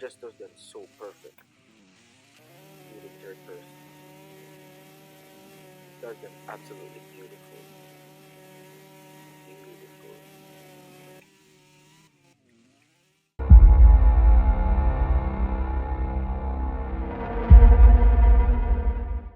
just does them so perfect. Really third person. Does them absolutely beautiful. Beautiful.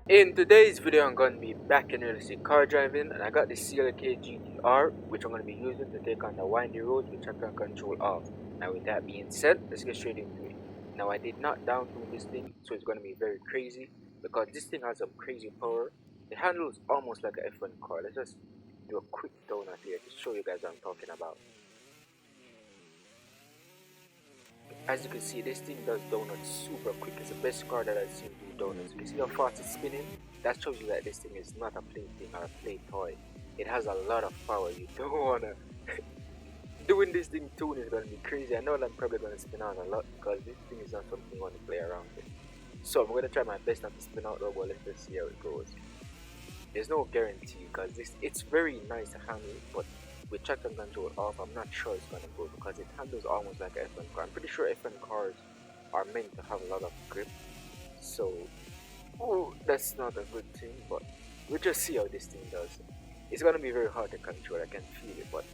In today's video, I'm going to be back in realistic car driving, and I got the Clk Gtr, which I'm going to be using to take on the windy roads with traction control off. Now with that being said, let's get straight into it. Now I did not down tune this thing, so it's going to be very crazy, because this thing has some crazy power. It handles almost like an F1 car. Let's just do a quick donut here to show you guys what I'm talking about. As you can see, this thing does donuts super quick. It's the best car that I've seen do donuts. You can see how fast it's spinning. That shows you that this thing is not a play thing or a play toy. It has a lot of power. You don't wanna doing this thing tune is gonna be crazy. I know that I'm probably gonna spin out a lot because this thing is not something you want to play around with. So I'm gonna try my best not to spin out though, but let's just see how it goes. There's no guarantee because it's very nice to handle, but with traction control off, I'm not sure it's gonna go because it handles almost like an F1 car. I'm pretty sure F1 cars are meant to have a lot of grip, so that's not a good thing. But we'll just see how this thing does. It's gonna be very hard to control. I can feel it, but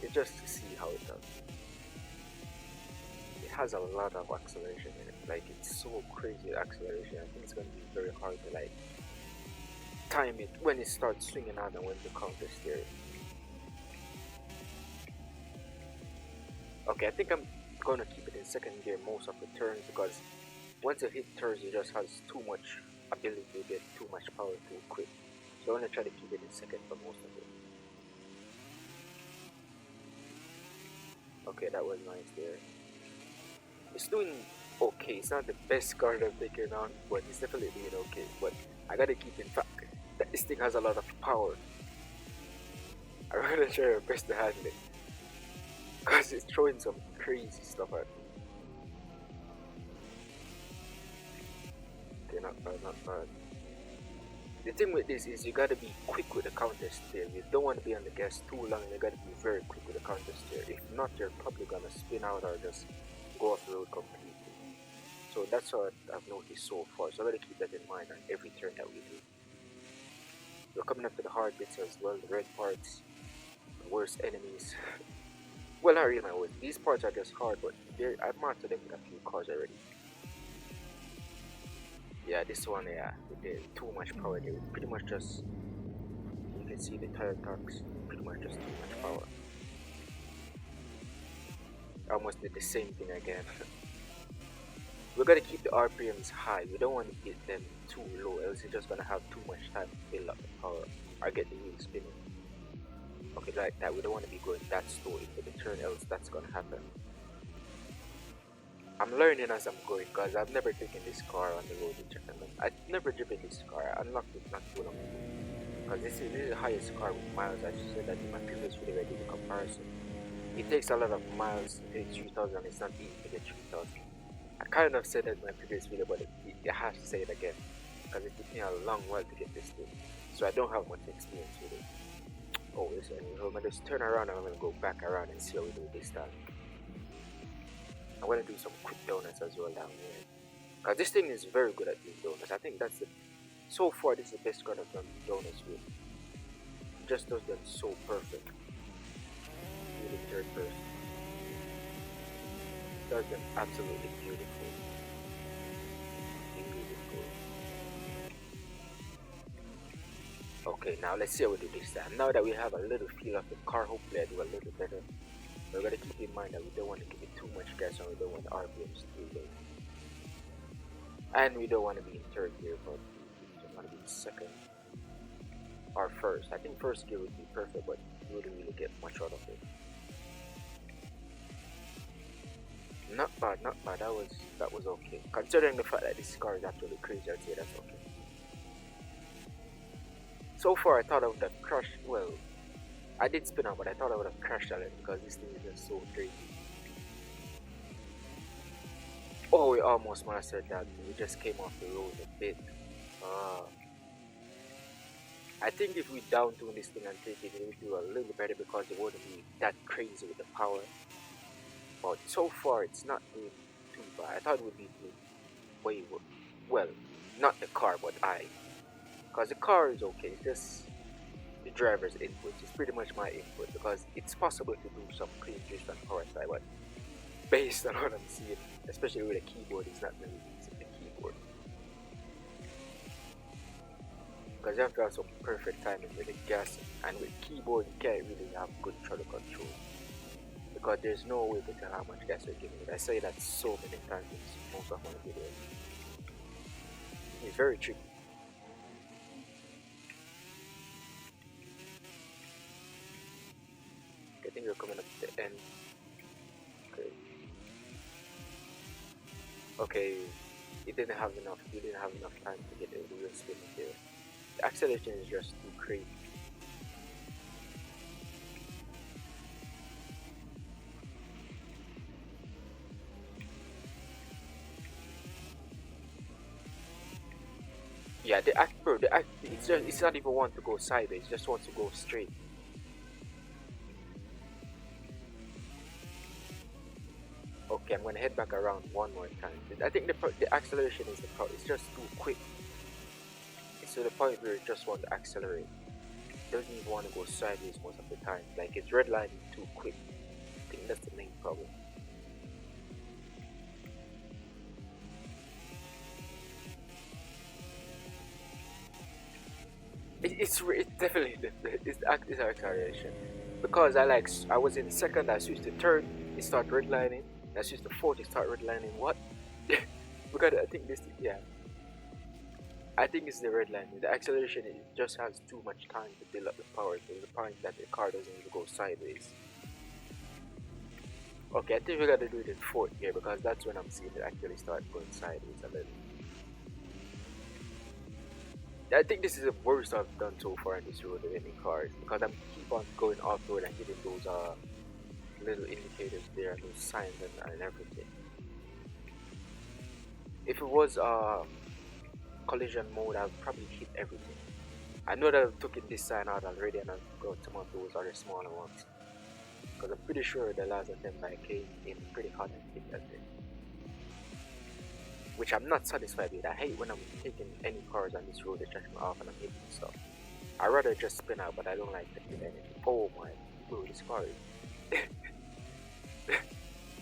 it's just to see how it does. It has a lot of acceleration in it. Like it's so crazy acceleration. I think it's gonna be very hard to like time it when it starts swinging out and when to counter steer it. Okay, I think I'm gonna keep it in second gear most of the turns because once it hit turns, it just has too much ability to get too much power too quick. So I'm gonna try to keep it in second for most of it. Okay, that was nice there. It's doing okay. It's not the best card I've taken on, but it's definitely doing okay. But I gotta keep in fact that this thing has a lot of power. I'm gonna try my best to handle it because it's throwing some crazy stuff at me. Okay, not bad, not bad. The thing with this is you gotta be quick with the counter steer. You don't want to be on the gas too long, and you gotta be very quick with the counter steer. If not, you're probably gonna spin out or just go off the road completely. So that's what I've noticed so far. So I gotta keep that in mind on every turn that we do. We're coming up to the hard bits as well, the red parts, the worst enemies. Well, not really my worst. These parts are just hard, but I've mastered them with a few cars already. Yeah, this one, yeah, there's too much power there. Pretty much just, you can see the tire talks, pretty much just too much power. I almost did the same thing again. We're gonna keep the RPMs high. We don't want to get them too low, else you're just gonna have too much time to build up the power or get the wheel spinning. Okay, like that, we don't want to be going that slow into the turn, else that's gonna happen. I'm learning as I'm going because I've never taken this car on the road in Japan. I've never driven this car. I unlocked it not too long ago. Because this is the highest car with miles. I just said that in my previous video I did a comparison. It takes a lot of miles to get 3000. It's not easy to get 3000. I kind of said that in my previous video, but I have to say it again. Because it took me a long while to get this thing. So I don't have much experience with it. Oh, listen, I'm going to just turn around and I'm going to go back around and see how we do this time. I'm going to do some quick donuts as well down here. Because this thing is very good at doing donuts. I think that's the, so far this is the best card I've done donuts with. It just does them so perfect. Really third person. Does them absolutely beautiful. Beautiful. Okay, now let's see how we do this time. Now that we have a little feel of the car, hopefully I do a little better. We're gonna keep in mind that we don't want to give it too much gas and we don't want the RPMs too low. And we don't want to be in third gear, but we want to be in second or first. I think first gear would be perfect, but you wouldn't really get much out of it. Not bad, not bad. That was okay. Considering the fact that this car is actually crazy, I'd say that's okay. So far, I thought I would have crashed. Well, I did spin out, but I thought I would have crashed at it because this thing is just so crazy. Oh, we almost mastered that. We just came off the road a bit. I think if we down tune this thing and take it, it would do a little better because it wouldn't be that crazy with the power. But so far, it's not doing too but I thought it would be way well, not the car, but because the car is okay. It's just the driver's input. It's pretty much my input because it's possible to do some clean drift on power side, but based on what I'm seeing, especially with the keyboard, it's not really easy with the keyboard because you have to have some perfect timing with the gas, and with keyboard you can't really have good throttle control because there's no way to tell how much gas you're giving it. I say that so many times in most of my videos. It's very tricky. I think we're coming up to the end. Okay. Okay. It didn't have enough. You didn't have enough time to get the wheel spinning there. The acceleration is just too crazy. Yeah, it's not even want to go sideways. It just wants to go straight. Okay, I'm gonna head back around one more time. I think the acceleration is the problem. It's just too quick. It's to the point where it just want to accelerate. It doesn't even want to go sideways most of the time. Like it's redlining too quick. I think that's the main problem. It's definitely it's acceleration because I was in second, I switched to third, it started redlining. I switched to fourth, it started redlining. What? Because I think this, yeah, I think it's the redlining. The acceleration, it just has too much time to build up the power to the point that the car doesn't even go sideways. Okay, I think we gotta do it in fourth gear because that's when I'm seeing it actually start going sideways a little. I think this is the worst I've done so far in this road with any cars because I'm keep on going off road and hitting those little indicators there, those signs and everything. If it was collision mode, I'd probably hit everything. I know that I've taken this sign out already and I've got some of those other smaller ones because I'm pretty sure the last attempt I came in pretty hot and hit that thing, which I'm not satisfied with. I hate when I'm taking any cars on this road, they trash me off and I'm hitting stuff. I'd rather just spin out, but I don't like to hit anything. Oh my, bro, this car is...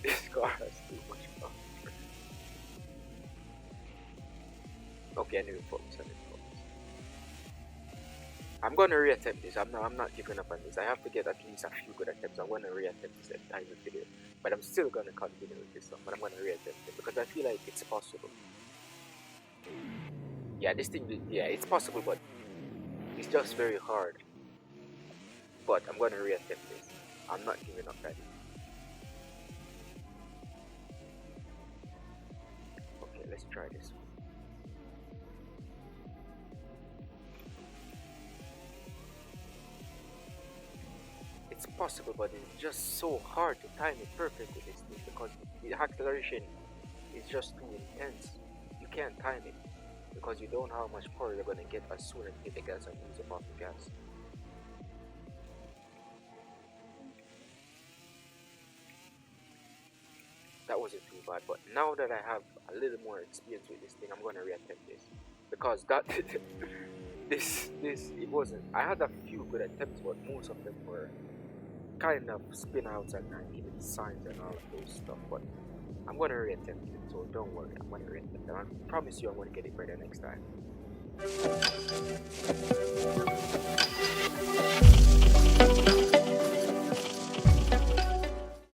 this car has too much power. Okay, I need to focus. I'm gonna reattempt this. I'm not giving up on this. I have to get at least a few good attempts. I'm gonna reattempt this entire video. But I'm still gonna continue with this one. But I'm gonna reattempt it because I feel like it's possible. Yeah, this thing, yeah, it's possible, but it's just very hard. But I'm gonna reattempt this. I'm not giving up that. Okay, let's try this one. It's possible, but it's just so hard to time it perfectly this thing because the acceleration is just too intense. You can't time it because you don't know how much power you're gonna get as soon as you hit the gas and use up the gas. That wasn't too bad, but now that I have a little more experience with this thing, I'm gonna reattempt this because that this it wasn't. I had a few good attempts, but most of them were kind of spin outs and even signs and all of those stuff. But I'm gonna reattempt it, so don't worry. I'm gonna reattempt it. I promise you, I'm gonna get it better next time.